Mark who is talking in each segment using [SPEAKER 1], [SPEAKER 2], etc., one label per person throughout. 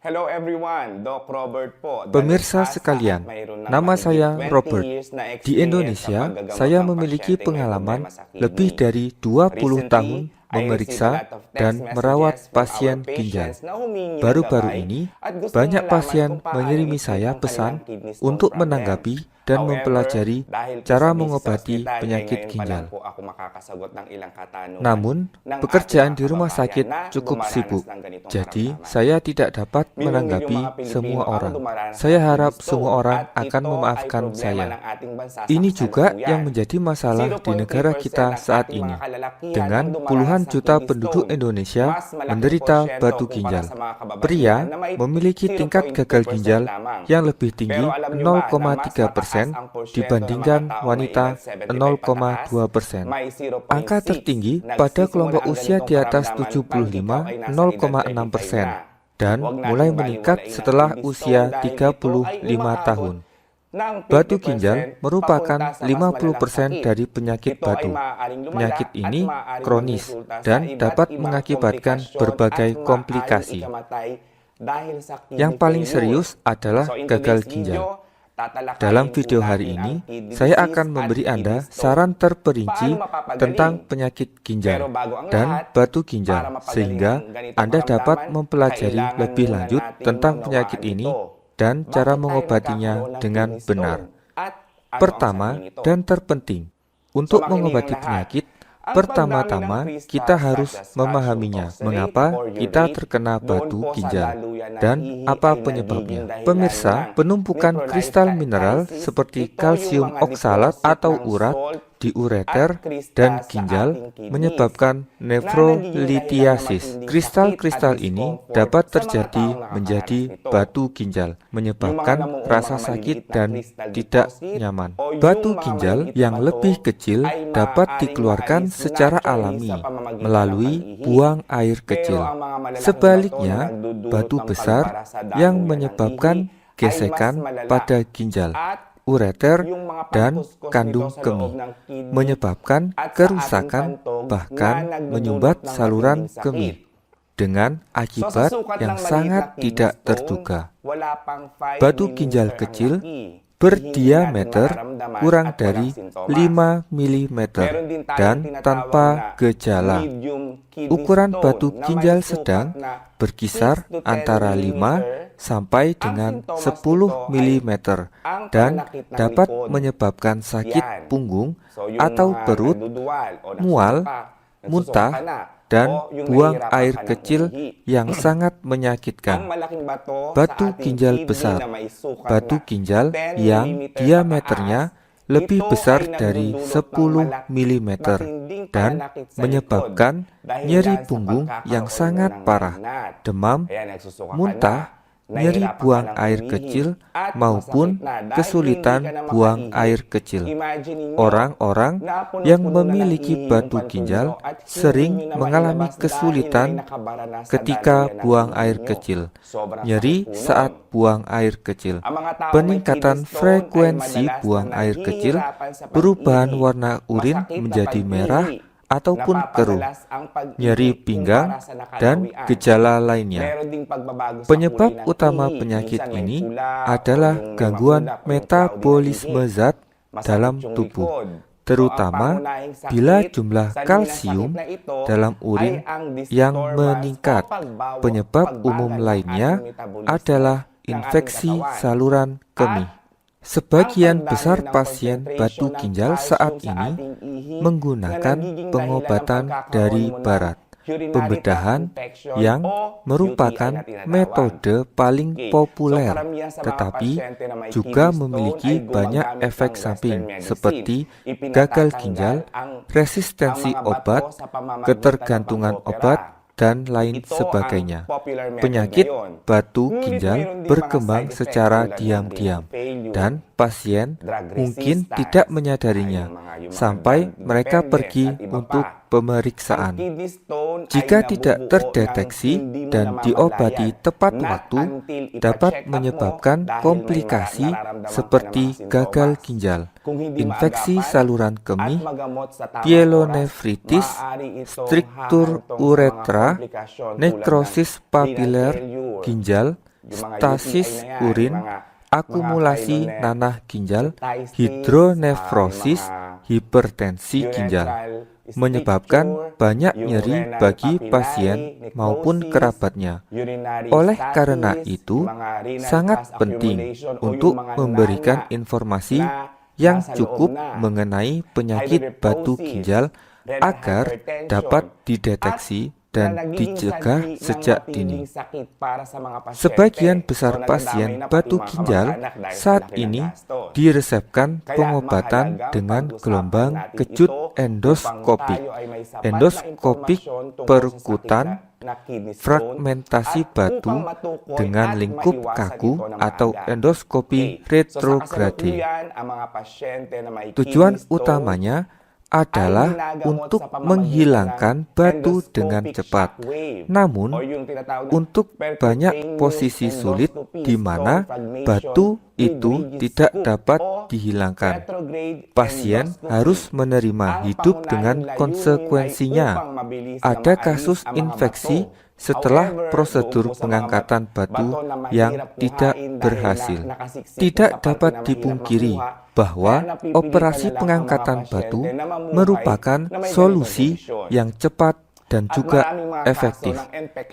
[SPEAKER 1] Hello everyone, Doc Robert po.
[SPEAKER 2] Pemirsa sekalian, nama saya Robert. Di Indonesia, saya memiliki pengalaman lebih dari 20 tahun memeriksa dan merawat pasien ginjal. Baru-baru ini, banyak pasien mengirimi saya pesan untuk menanggapi dan mempelajari cara mengobati penyakit ginjal. Namun, pekerjaan di rumah sakit cukup sibuk, jadi saya tidak dapat menanggapi semua orang. Saya harap semua orang akan memaafkan saya. Ini juga yang menjadi masalah di negara kita saat ini. Dengan puluhan juta penduduk Indonesia menderita batu ginjal, pria memiliki tingkat gagal ginjal yang lebih tinggi 0,3% dibandingkan wanita 0,2%. Angka tertinggi pada kelompok usia di atas 75 0,6% dan mulai meningkat setelah usia 35 tahun. Batu ginjal merupakan 50% dari penyakit batu. Penyakit ini kronis dan dapat mengakibatkan berbagai komplikasi. Yang paling serius adalah gagal ginjal. Dalam video hari ini, saya akan memberi Anda saran terperinci tentang penyakit ginjal dan batu ginjal, sehingga Anda dapat mempelajari lebih lanjut tentang penyakit ini dan cara mengobatinya dengan benar. Pertama dan terpenting, untuk mengobati penyakit, pertama-tama kita harus memahaminya, mengapa kita terkena batu ginjal dan apa penyebabnya. Pemirsa, penumpukan kristal mineral seperti kalsium oksalat atau urat di ureter dan ginjal menyebabkan nefrolithiasis. Kristal-kristal ini dapat terjadi menjadi batu ginjal, menyebabkan rasa sakit dan tidak nyaman. Batu ginjal yang lebih kecil dapat dikeluarkan secara alami melalui buang air kecil. Sebaliknya, batu besar yang menyebabkan gesekan pada ginjal, ureter, dan kandung kemih, menyebabkan kerusakan bahkan menyumbat saluran kemih dengan akibat yang sangat tidak terduga. Batu ginjal kecil berdiameter kurang dari 5 mm dan tanpa gejala. Ukuran batu ginjal sedang berkisar antara 5 sampai dengan 10 mm dan dapat menyebabkan sakit punggung atau perut, mual, muntah, dan buang air kecil yang sangat menyakitkan. Batu ginjal besar, batu ginjal yang diameternya lebih besar dari 10 mm dan menyebabkan nyeri punggung yang sangat parah, demam, muntah, nyeri buang air kecil, maupun kesulitan buang air kecil. Orang-orang yang memiliki batu ginjal sering mengalami kesulitan ketika buang air kecil, nyeri saat buang air kecil, peningkatan frekuensi buang air kecil, perubahan warna urin menjadi merah ataupun keruh, nyeri pinggang, dan gejala lainnya. Penyebab utama penyakit ini adalah gangguan metabolisme zat dalam tubuh, terutama bila jumlah kalsium dalam urin yang meningkat. Penyebab umum lainnya adalah infeksi saluran kemih. Sebagian besar pasien batu ginjal saat ini menggunakan pengobatan dari barat, pembedahan yang merupakan metode paling populer, tetapi juga memiliki banyak efek samping seperti gagal ginjal, resistensi obat, ketergantungan obat, dan lain sebagainya. Penyakit batu ginjal berkembang secara diam-diam dan pasien mungkin tidak menyadarinya sampai mereka pergi untuk pemeriksaan. Jika tidak terdeteksi dan diobati tepat waktu, dapat menyebabkan komplikasi seperti gagal ginjal, infeksi saluran kemih, pielonefritis, struktur uretra, nekrosis papiler ginjal, stasis urin, akumulasi nanah ginjal, hidronefrosis, hipertensi ginjal, menyebabkan banyak nyeri bagi pasien maupun kerabatnya. Oleh karena itu, sangat penting untuk memberikan informasi yang cukup mengenai penyakit batu ginjal agar dapat dideteksi dan dicegah sejak dini. Sebagian besar pasien batu ginjal saat ini diresepkan pengobatan dengan gelombang kejut endoskopik. Endoskopik perkutan fragmentasi batu dengan lingkup kaku atau endoskopi retrograde. Tujuan utamanya adalah untuk menghilangkan batu dengan cepat. Namun, untuk banyak posisi sulit di mana batu itu tidak dapat dihilangkan, pasien harus menerima hidup dengan konsekuensinya. Ada kasus infeksi setelah prosedur pengangkatan batu yang tidak berhasil. Tidak dapat dipungkiri bahwa operasi pengangkatan batu merupakan solusi yang cepat dan juga efektif,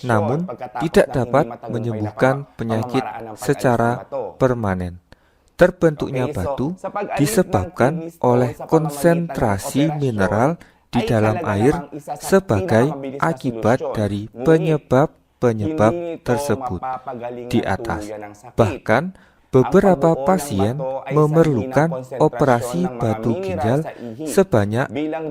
[SPEAKER 2] namun tidak dapat menyembuhkan penyakit secara permanen. Terbentuknya batu disebabkan oleh konsentrasi mineral di dalam air sebagai akibat dari penyebab-penyebab tersebut di atas. Bahkan, beberapa pasien memerlukan operasi batu ginjal sebanyak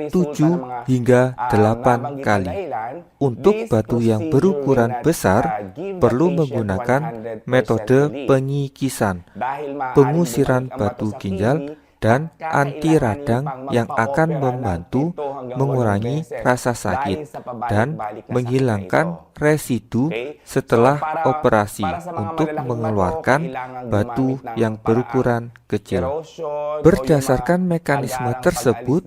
[SPEAKER 2] 7 hingga 8 kali. Untuk batu yang berukuran besar, perlu menggunakan metode penyikisan, pengusiran batu ginjal, dan anti radang yang akan membantu mengurangi rasa sakit dan menghilangkan residu setelah operasi untuk mengeluarkan batu yang berukuran kecil. Berdasarkan mekanisme tersebut,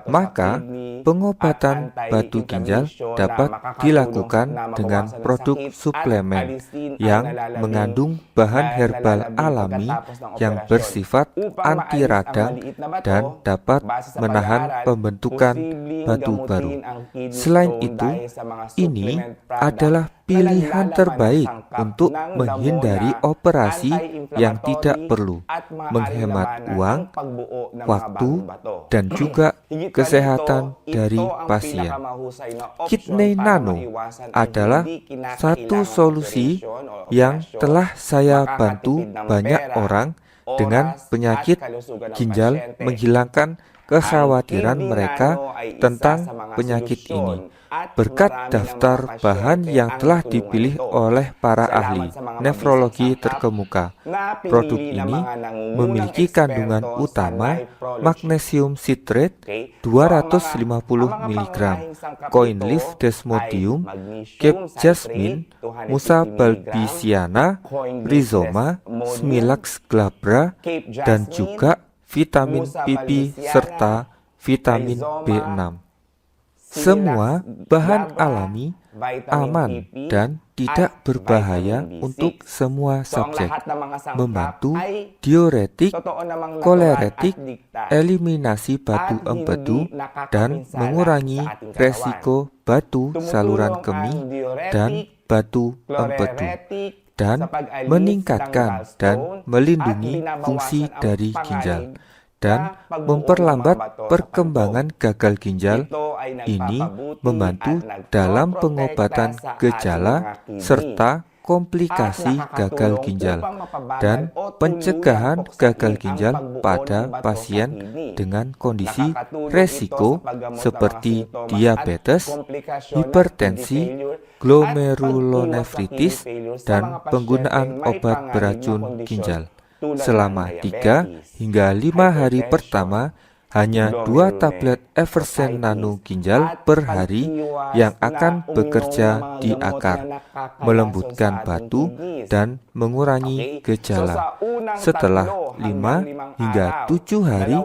[SPEAKER 2] maka pengobatan batu ginjal dapat dilakukan dengan produk suplemen yang mengandung bahan herbal alami yang bersifat anti radang dan dapat menahan pembentukan batu baru. Selain itu, ini adalah pilihan terbaik untuk menghindari operasi yang tidak perlu, menghemat uang, waktu, dan juga kesehatan dari pasien. Kidney Nano adalah satu solusi yang telah saya bantu banyak orang dengan penyakit ginjal menghilangkan kekhawatiran mereka tentang penyakit ini. Berkat daftar bahan yang telah dipilih oleh para ahli nefrologi terkemuka, produk ini memiliki kandungan utama magnesium citrate 250 mg, koin leaf desmodium, cape jasmine, musa balbisiana, rhizoma, smilax glabra, dan juga vitamin PP serta vitamin B6. Semua bahan alami, aman, dan tidak berbahaya untuk semua subjek, membantu diuretik, koleretik, eliminasi batu empedu, dan mengurangi resiko batu saluran kemih dan batu empedu, dan meningkatkan dan melindungi fungsi dari ginjal, dan memperlambat perkembangan gagal ginjal. Ini membantu dalam pengobatan gejala serta komplikasi gagal ginjal dan pencegahan gagal ginjal pada pasien dengan kondisi resiko seperti diabetes, hipertensi, glomerulonefritis, dan penggunaan obat beracun ginjal. Selama 3 hingga 5 hari pertama, hanya 2 tablet Eversen Nano ginjal per hari yang akan bekerja di akar, melembutkan batu, dan mengurangi gejala. Setelah 5 hingga 7 hari,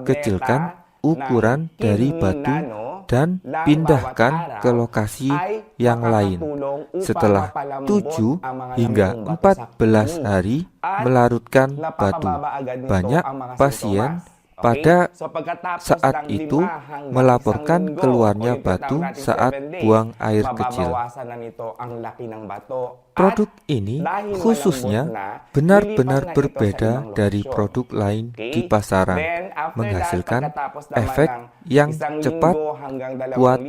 [SPEAKER 2] kecilkan ukuran dari batu dan pindahkan ke lokasi yang lain. Setelah 7 hingga 14 hari melarutkan batu, banyak pasien pada saat itu melaporkan keluarnya batu saat buang air kecil. Produk ini khususnya benar-benar berbeda dari produk lain di pasaran, menghasilkan efek yang cepat, kuat,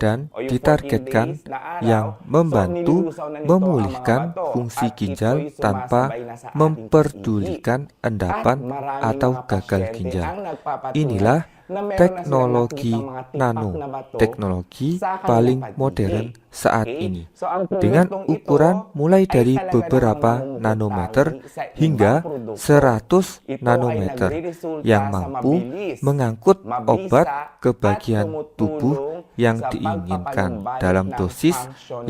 [SPEAKER 2] dan ditargetkan yang membantu memulihkan fungsi ginjal tanpa memperdulikan endapan atau gagal ginjal. Inilah teknologi nano, teknologi paling modern saat ini, dengan ukuran mulai dari beberapa nanometer hingga 100 nanometer yang mampu mengangkut obat ke bagian tubuh yang diinginkan dalam dosis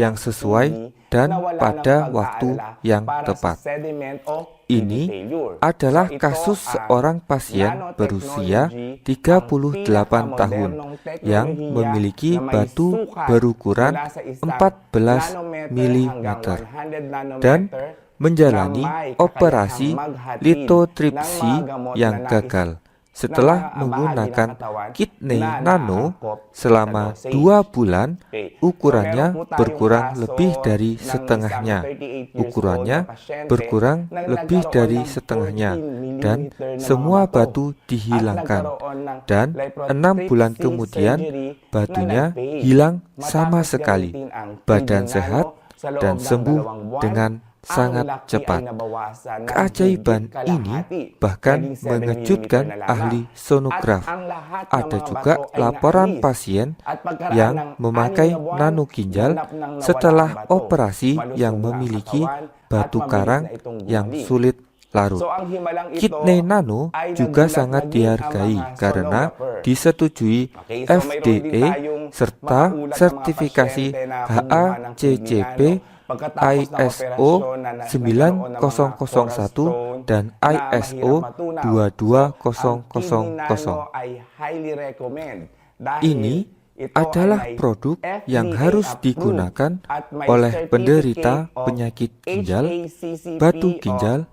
[SPEAKER 2] yang sesuai dan pada waktu yang tepat. Ini adalah kasus seorang pasien berusia 38 tahun yang memiliki batu berukuran 14 mm dan menjalani operasi litotripsi yang gagal. Setelah menggunakan Kidney Nano selama 2 bulan, ukurannya berkurang lebih dari setengahnya. Dan semua batu dihilangkan. Dan 6 bulan kemudian, batunya hilang sama sekali. Badan sehat dan sembuh dengan sangat cepat. Keajaiban ini bahkan mengejutkan ahli sonograf. Ada juga laporan pasien yang memakai nano ginjal setelah operasi yang memiliki batu karang yang sulit larut. Kidney Nano juga sangat dihargai karena disetujui FDA serta sertifikasi HACCP, ISO 9001 dan ISO 22000. Ini adalah produk yang harus digunakan oleh penderita penyakit ginjal, batu ginjal,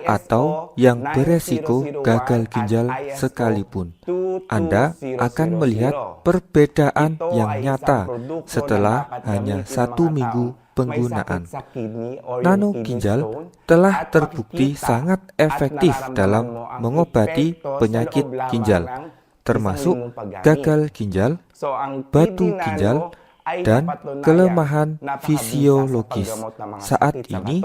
[SPEAKER 2] atau yang beresiko gagal ginjal sekalipun. Anda akan melihat perbedaan yang nyata setelah hanya 1 minggu penggunaan. Nano ginjal telah terbukti sangat efektif dalam mengobati penyakit ginjal, termasuk gagal ginjal, batu ginjal, dan kelemahan fisiologis. Saat ini,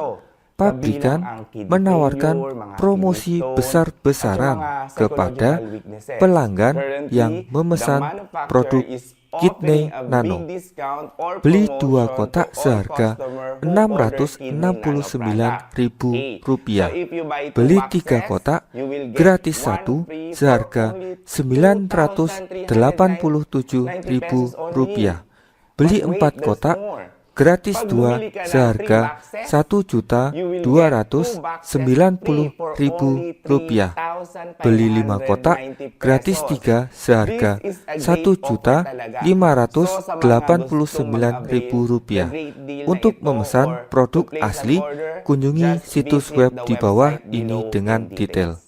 [SPEAKER 2] pabrikan menawarkan promosi besar-besaran kepada pelanggan yang memesan produk Kidney Nano. Beli 2 kotak seharga Rp669.000. Beli 3 kotak gratis 1 seharga Rp987.000. Beli 4 kotak gratis 2 seharga Rp1.290.000. Beli 5 kotak gratis 3 seharga Rp1.589.000. Untuk memesan produk asli, kunjungi situs web di bawah ini dengan detail.